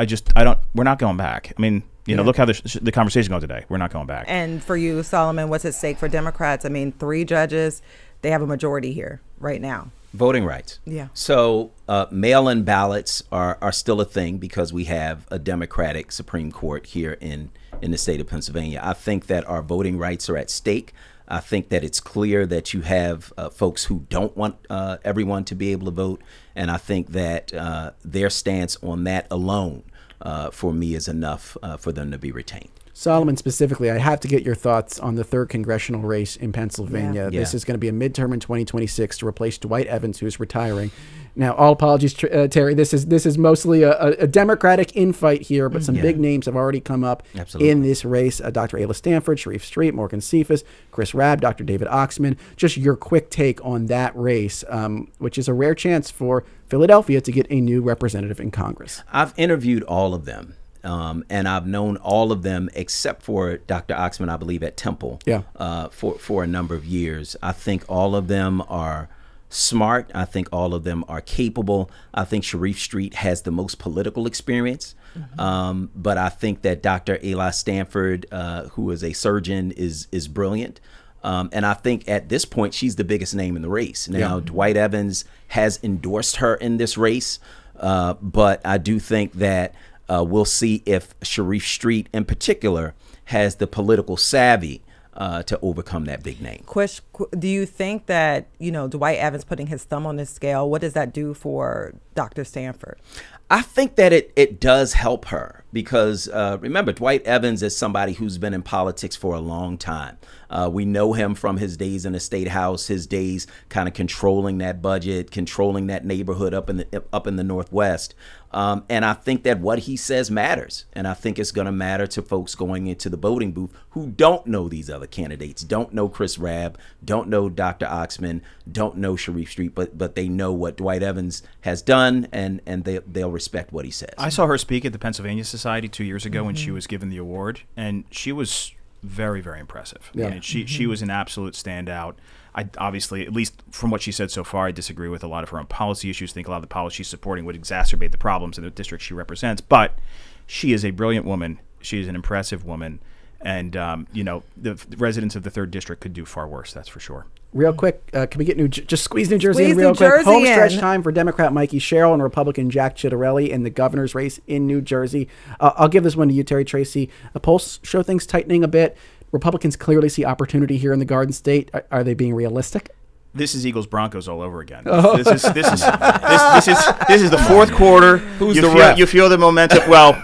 we're not going back. I mean, look how the conversation goes today. We're not going back. And for you, Solomon, what's at stake for Democrats? I mean, 3 judges, they have a majority here right now. Voting rights. Yeah. So mail-in ballots are still a thing because we have a Democratic Supreme Court here in the state of Pennsylvania. I think that our voting rights are at stake. I think that it's clear that you have folks who don't want everyone to be able to vote. And I think that their stance on that alone for me is enough for them to be retained. Solomon, specifically, I have to get your thoughts on the 3rd congressional race in Pennsylvania. Yeah. This is going to be a midterm in 2026 to replace Dwight Evans, who's retiring. Now, all apologies, Terry. This is mostly a Democratic infight here, but some big names have already come up in this race. Dr. Ayla Stanford, Sharif Street, Morgan Cephas, Chris Rabb, Dr. David Oxman. Just your quick take on that race, which is a rare chance for Philadelphia to get a new representative in Congress. I've interviewed all of them. And I've known all of them except for Dr. Oxman, I believe, at Temple for a number of years. I think all of them are smart. I think all of them are capable. I think Sharif Street has the most political experience. But I think that Dr. Ayla Stanford, who is a surgeon, is brilliant. And I think at this point, she's the biggest name in the race. Now, Dwight Evans has endorsed her in this race, but I do think that we'll see if Sharif Street in particular has the political savvy to overcome that big name. Do you think that, Dwight Evans putting his thumb on the scale, what does that do for Dr. Stanford? I think that it does help her because remember, Dwight Evans is somebody who's been in politics for a long time. We know him from his days in the State House, his days kind of controlling that budget, controlling that neighborhood up in the Northwest. And I think that what he says matters. And I think it's going to matter to folks going into the voting booth who don't know these other candidates, don't know Chris Rabb, don't know Dr. Oxman, don't know Sharif Street, but they know what Dwight Evans has done, and they'll respect what he says. I saw her speak at the Pennsylvania Society 2 years ago when she was given the award, and she was very, very impressive. Yeah. I mean, she was an absolute standout. I obviously, at least from what she said so far, I disagree with a lot of her own policy issues. I think a lot of the policies she's supporting would exacerbate the problems in the district she represents. But she is a brilliant woman. She is an impressive woman. And, the residents of the 3rd District could do far worse, that's for sure. Real quick, can we get just squeeze New Jersey in Squeeze real New quick? Jersey Home stretch in. time for Democrat Mikey Sherrill and Republican Jack Ciattarelli in the governor's race in New Jersey. I'll give this one to you, Terry Tracy. The polls show things tightening a bit. Republicans clearly see opportunity here in the Garden State. Are they being realistic? This is Eagles Broncos all over again. This is the fourth quarter. Who's the ref? You feel the momentum. Well,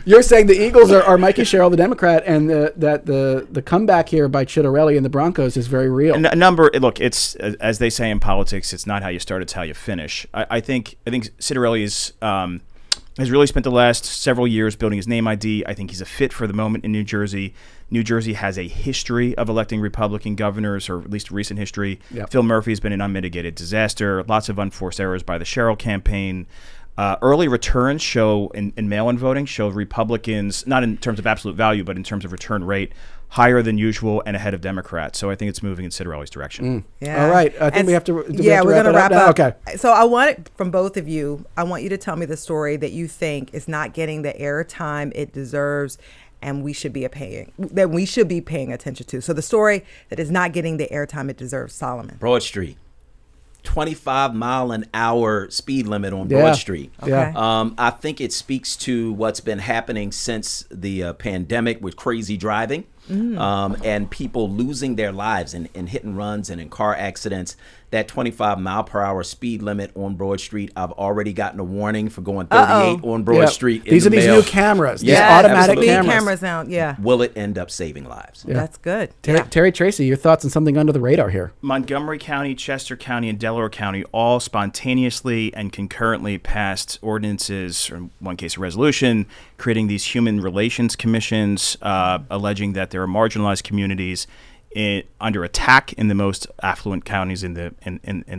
You're saying the Eagles are Mikey Sherrill, the Democrat, and that the comeback here by Ciattarelli and the Broncos is very real. Look, it's as they say in politics, it's not how you start, it's how you finish. I think Ciattarelli has really spent the last several years building his name ID. I think he's a fit for the moment in New Jersey. New Jersey has a history of electing Republican governors, or at least recent history. Yep. Phil Murphy has been an unmitigated disaster. Lots of unforced errors by the Sherrill campaign. Early returns show in mail-in voting show Republicans, not in terms of absolute value, but in terms of return rate, higher than usual and ahead of Democrats. So I think it's moving in Ciattarelli's direction. Yeah. All right. I think we have to we're going to wrap now? up. Okay. So I want it from both of you. I want you to tell me the story that you think is not getting the airtime it deserves, and we should be paying attention to. So the story that is not getting the airtime it deserves, Solomon. Broad Street. 25-mile-an-hour speed limit on Broad Street. Okay. I think it speaks to what's been happening since the pandemic with crazy driving and people losing their lives in hit and runs and in car accidents. That 25-mile-per-hour speed limit on Broad Street, I've already gotten a warning for going 38 on Broad Street. These are these new cameras. Yeah, these automatic speed cameras. now. Yeah. Will it end up saving lives? Yeah. That's good. Terry Tracy, your thoughts on something under the radar here? Montgomery County, Chester County, and Delaware County all spontaneously and concurrently passed ordinances, or in one case a resolution, creating these human relations commissions, alleging that there are marginalized communities under attack in the most affluent counties in the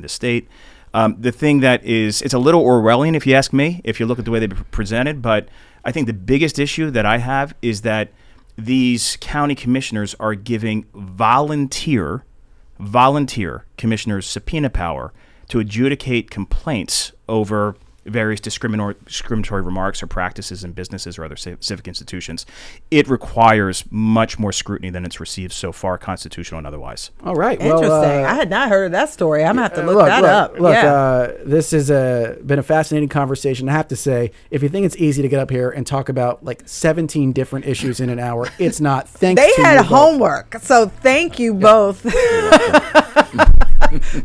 state. The thing that it's a little Orwellian, if you ask me, if you look at the way they've been presented, but I think the biggest issue that I have is that these county commissioners are giving volunteer commissioners subpoena power to adjudicate complaints over various discriminatory remarks or practices in businesses or other civic institutions. It requires much more scrutiny than it's received so far, constitutional and otherwise. All right. Interesting. Well, I had not heard of that story. I'm going to have to look that up. Look, this has been a fascinating conversation. I have to say, if you think it's easy to get up here and talk about like 17 different issues in an hour, it's not. Thanks They to had you both. homework. So thank you both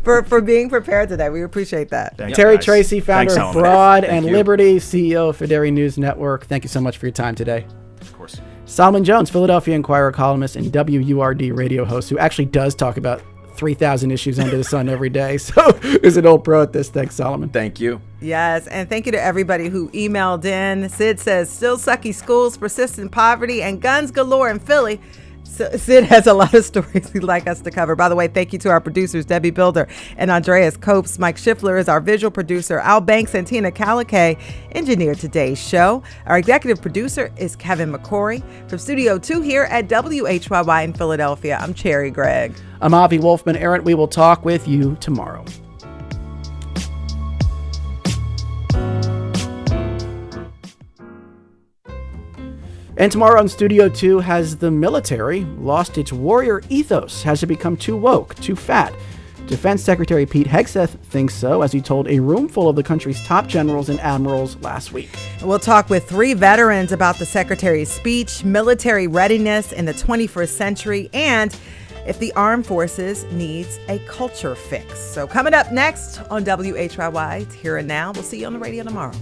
for being prepared today. We appreciate that. Thanks, Terry guys. Tracy, founder Thanks, of Solomon. Broad Thank and you. Liberty, CEO of Fideri News Network. Thank you so much for your time today. Of course. Solomon Jones, Philadelphia Inquirer columnist and WURD radio host, who actually does talk about 3,000 issues under the sun every day. So is an old pro at this. Thanks, Solomon. Thank you. Yes, and thank you to everybody who emailed in. Sid says, still sucky schools, persistent poverty, and guns galore in Philly. So Sid has a lot of stories he'd like us to cover. By the way, thank you to our producers, Debbie Builder and Andreas Copes. Mike Schiffler is our visual producer. Al Banks and Tina Calicay engineered today's show. Our executive producer is Kevin McCory. From Studio 2 here at WHYY in Philadelphia, I'm Cherry Gregg. I'm Avi Wolfman-Arent. We will talk with you tomorrow. And tomorrow on Studio 2, has the military lost its warrior ethos? Has it become too woke, too fat? Defense Secretary Pete Hegseth thinks so, as he told a room full of the country's top generals and admirals last week. We'll talk with 3 veterans about the Secretary's speech, military readiness in the 21st century, and if the armed forces needs a culture fix. So coming up next on WHYY, Here and Now. We'll see you on the radio tomorrow.